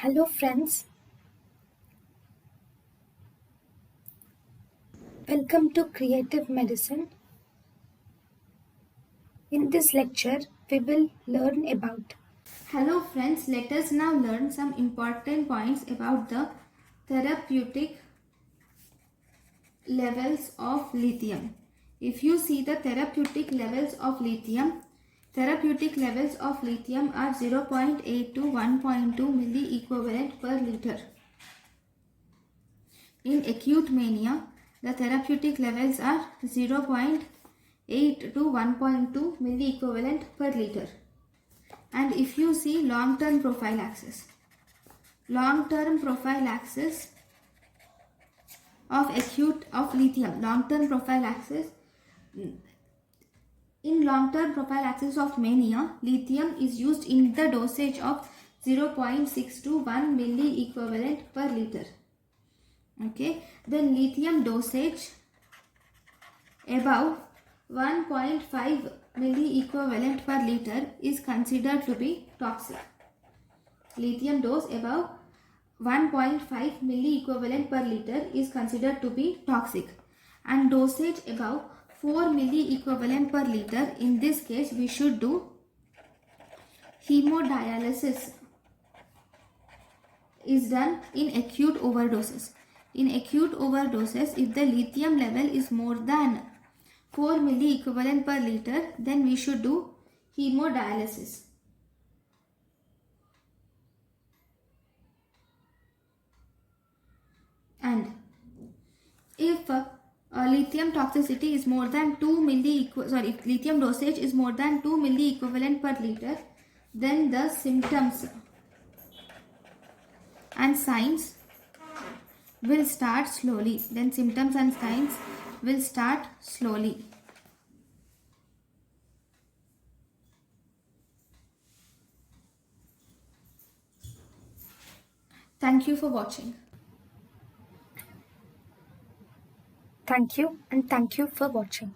Hello friends, welcome to Creative Medicine. In this lecture, we will learn about. Hello friends, let us now learn some important points about the therapeutic levels of lithium. If you see the therapeutic levels of lithium are 0.8 to 1.2 milliequivalent per liter. In acute mania, the therapeutic levels are 0.8 to 1.2 milliequivalent per liter. And if you see long-term prophylaxis of lithium, in long-term prophylaxis of mania, lithium is used in the dosage of 0.6 to 1 milliequivalent per liter. Okay, then lithium dosage above 1.5 milliequivalent per liter is considered to be toxic. Lithium dose above 1.5 milliequivalent per liter is considered to be toxic, and dosage above 4 milliequivalent per liter, in this case we should do hemodialysis is done in acute overdoses. In acute overdoses, if the lithium level is more than 4 milliequivalent per liter, then we should do hemodialysis. And if lithium toxicity is more than 2 if lithium dosage is more than 2 milliequivalent per liter, then the symptoms and signs will start slowly. Thank you for watching. Thank you and thank you for watching.